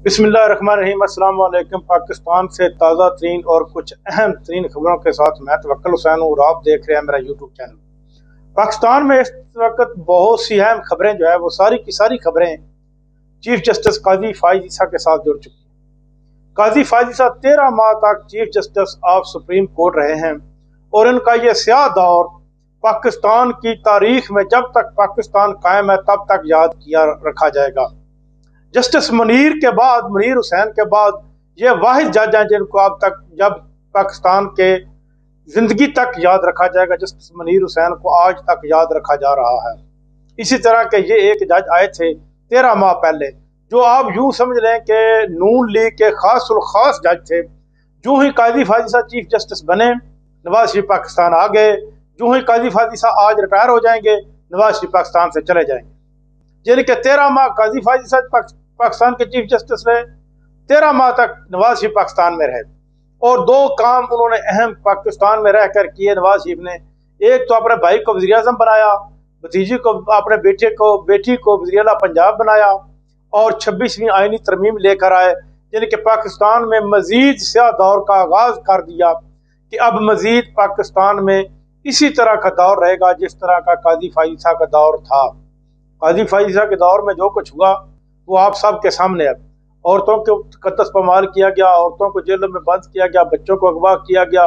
बिस्मिल्लाहिर्रहमानिर्रहीम। अस्सलाम वालेकुम। पाकिस्तान से ताज़ा तरीन और कुछ अहम तरीन खबरों के साथ मैं तवक्कुल हुसैन हूँ और आप देख रहे हैं मेरा यूट्यूब चैनल। पाकिस्तान में इस वक्त बहुत सी अहम खबरें जो है वो सारी की सारी खबरें चीफ जस्टिस काजी फाइज ईसा के साथ जुड़ चुकी हैं। काजी फाइज ईसा 13 माह तक chief justice of supreme court रहे हैं और इनका ये स्याह दौर पाकिस्तान की तारीख में जब तक पाकिस्तान कायम है तब तक याद किया रखा जाएगा। जस्टिस मुनीर हुसैन के बाद ये वाहिद जज हैं जिनको अब तक जब पाकिस्तान के जिंदगी तक याद रखा जाएगा। जस्टिस मुनीर हुसैन को आज तक याद रखा जा रहा है। इसी तरह के ये एक जज आए थे 13 माह पहले, जो आप यूं समझ लें कि नून लीग के खास जज थे। जो ही काजी फाइज ईसा चीफ जस्टिस बने, नवाज शरीफ पाकिस्तान आ गए। जो ही काजी फाइज ईसा आज रिटायर हो जाएंगे, नवाज शरीफ पाकिस्तान से चले जाएंगे। जिनके 13 माह काजी फाइज ईसा पाकिस्तान के चीफ जस्टिस रहे, 13 माह तक नवाज शरीफ पाकिस्तान में रहे और दो काम उन्होंने अहम पाकिस्तान में रहकर किए नवाज शरीफ ने। एक तो अपने भाई को वज़ीर आज़म बनाया, भतीजी को अपने बेटी को वज़ीर आला पंजाब बनाया और 26वीं आईनी तरमीम लेकर आए, जिनके पाकिस्तान में मजीद स्याह दौर का आगाज कर दिया कि अब मजीद पाकिस्तान में इसी तरह का दौर रहेगा जिस तरह का काजी फाइज ईसा का दौर था। काजी फाइज ईसा के दौर में जो कुछ हुआ वो आप सब के सामने है। औरतों को कत्ल पमाल किया गया, औरतों को जेलों में बंद किया गया, बच्चों को अगवा किया गया,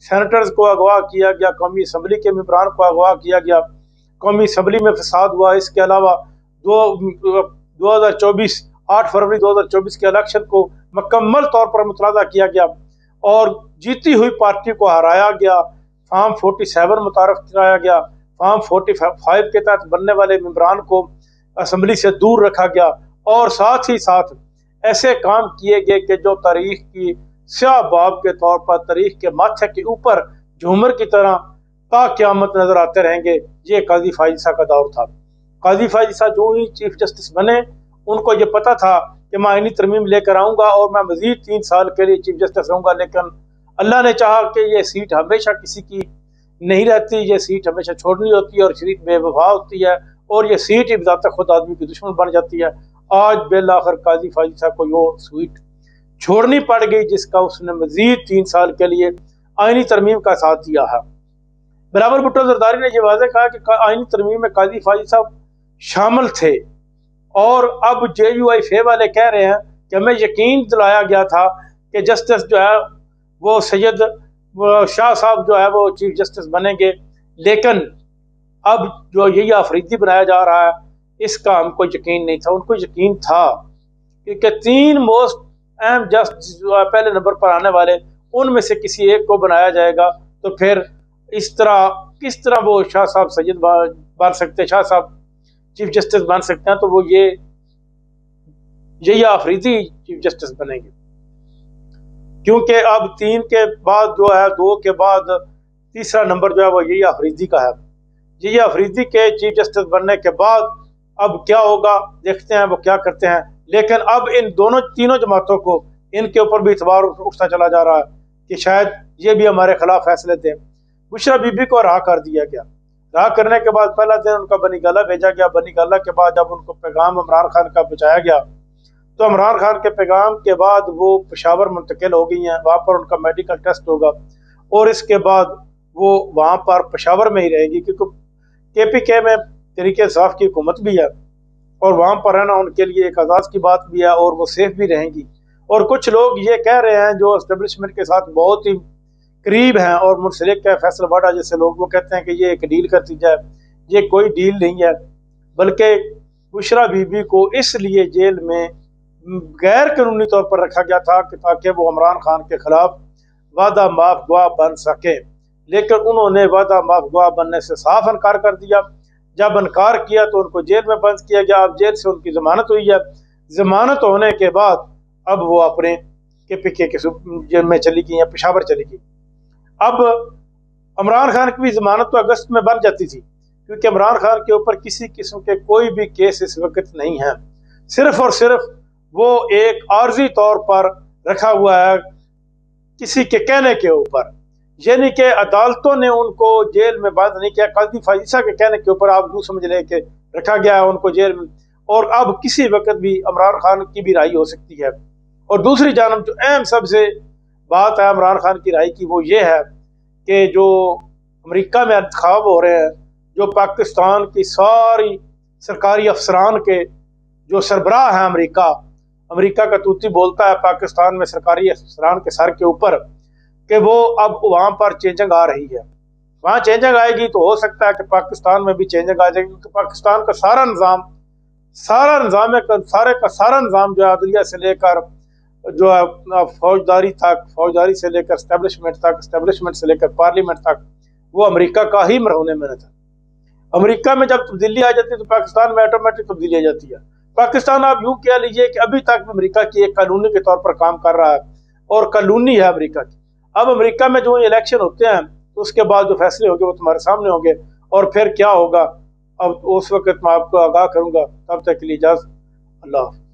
सेनेटर्स को अगवा किया गया, कौमी असम्बली के मेंबरान को अगवा किया गया, कौमी असम्बली में फसाद हुआ। इसके अलावा 8 फरवरी 2024 के इलेक्शन को मुकम्मल तौर पर मुतलादा किया गया और जीती हुई पार्टी को हराया गया। फॉर्म 47 मुतारफ कराया गया। फॉर्म 45 के तहत बनने वाले मेंबरान को असम्बली से दूर रखा गया और साथ ही साथ ऐसे काम किए गए कि जो तारीख की स्याह बाब के तौर पर तारीख के माथे के ऊपर झूमर की तरह ता क़यामत नजर आते रहेंगे। ये काजी फाइज ईसा का दौर था। काजी फाइज ईसा जो ही चीफ जस्टिस बने, उनको ये पता था कि मैं आईनी तरमीम लेकर आऊँगा और मैं मजीद 3 साल के लिए चीफ जस्टिस रहूँगा, लेकिन अल्लाह ने चाहा कि ये सीट हमेशा किसी की नहीं रहती, ये सीट हमेशा छोड़नी होती है और सीट बेवफा होती है और ये सीट ही बजाता खुद आदमी की दुश्मन बन जाती है। आज बेल आखिर काजी फाइज ईसा को वो सीट छोड़नी पड़ गई जिसका उसने मजीद 3 साल के लिए आईनी तरमीम का साथ दिया है। बिलावल भुट्टो जरदारी ने यह वाज़ेह कहा कि आईनी तरमीम में काजी फाइज ईसा शामिल थे और अब JUI वाले कह रहे हैं कि हमें यकीन दिलाया गया था कि जस्टिस जो है वो सैयद शाह साहब जो है वो चीफ जस्टिस बनेंगे, लेकिन अब जो यही अफरीदी बनाया जा रहा है इसका हमको यकीन नहीं था। उनको यकीन था क्योंकि 3 मोस्ट अहम जस्टिस जो है पहले नंबर पर आने वाले, उनमें से किसी एक को बनाया जाएगा। तो फिर इस तरह किस तरह वो शाह साहब सैयद बन सकते, शाह साहब चीफ जस्टिस बन सकते हैं? तो वो यही अफरीदी चीफ जस्टिस बनेंगे, क्योंकि अब 3 के बाद जो है 2 के बाद तीसरा नंबर जो है वो यही अफरीदी का है। यही अफरीदी के चीफ जस्टिस बनने के बाद अब क्या होगा देखते हैं वो क्या करते हैं। लेकिन अब इन तीनों जमातों को इनके ऊपर भी इतबार उठता चला जा रहा है कि शायद ये भी हमारे खिलाफ फैसले दें। बुशरा बीबी को रहा कर दिया गया। रहा करने के बाद पहला दिन उनका बनी गाला भेजा गया। बनी गाला के बाद जब उनको पैगाम इमरान खान का पहुँचाया गया तो इमरान खान के पैगाम के बाद वो पेशावर मुंतकिल हो गई हैं। वहाँ पर उनका मेडिकल टेस्ट होगा और इसके बाद वो वहाँ पर पेशावर में ही रहेगी, क्योंकि KPK में तहरीक इंसाफ की हुकूमत भी है और वहाँ पर रहना उनके लिए एक आज़ाद की बात भी है और वो सेफ भी रहेंगी। और कुछ लोग ये कह रहे हैं जो एस्टेब्लिशमेंट के साथ बहुत ही करीब हैं और मुंसलिक है, फैसल वाडा जैसे लोग, वो कहते हैं कि ये एक डील करती जाए। ये कोई डील नहीं है, बल्कि बुशरा बीबी को इसलिए जेल में गैर कानूनी तौर पर रखा गया था कि ताकि वो इमरान खान के खिलाफ वादा माफ गवाह बन सके। लेकिन उन्होंने वादा माफ गवाह बनने से साफ इनकार कर दिया। जब इनकार किया तो उनको जेल में बंद किया गया। अब जेल से उनकी जमानत हुई है। जमानत होने के बाद अब वो अपने KPK के जेल में चली गई हैं, पेशावर चली गई। अब इमरान खान की भी जमानत तो अगस्त में बन जाती थी, क्योंकि इमरान खान के ऊपर किसी किस्म के कोई भी केस इस वक्त नहीं है। सिर्फ और सिर्फ वो एक आर्जी तौर पर रखा हुआ है किसी के कहने के ऊपर, यानी कि अदालतों ने उनको जेल में बंद नहीं किया। काजी फाइज ईसा के कहने के ऊपर आप यूँ समझ लें कि रखा गया है उनको जेल में اور اب کسی وقت بھی عمران خان کی بھی رہائی ہو سکتی ہے۔ اور دوسری جانب جو اہم سب سے بات ہے عمران خان کی رہائی کی، وہ یہ ہے کہ جو امریکہ میں انتخاب ہو رہے ہیں، جو پاکستان کی ساری سرکاری افسران کے جو سربراہ ہیں، امریکہ کا طوطی بولتا ہے پاکستان میں سرکاری افسران کے سر کے اوپر کہ وہ اب وہاں پر چینجنگ آ رہی ہے۔ وہاں چینجنگ آئے گی تو ہو سکتا ہے کہ پاکستان میں بھی چینجنگ آ جائے گی، کیونکہ پاکستان کا سارا نظام جو ہے عدلیہ سے لے کر جو ہے فوجداری سے لے کر اسٹیبلشمنٹ سے لے کر پارلیمنٹ تک، وہ امریکہ کا ہی مرہون منت ہے۔ امریکہ میں جب تبدیلی آ جاتی ہے تو پاکستان میں آٹومیٹک تبدیلی آ جاتی ہے۔ پاکستان آپ یوں کہہ لیجئے کہ ابھی تک امریکہ کی ایک قانونی کے طور پر کام کر رہا ہے، اور قانونی ہے امریکہ کی۔ اب امریکہ میں جو الیکشن ہوتے ہیں تو اس کے بعد جو فیصلے ہوں گے وہ تمہارے سامنے ہوں گے، اور پھر کیا ہوگا اب اس وقت میں آپ کو آگاہ کروں گا۔ تب تک کے لیے اجازت، اللہ حافظ۔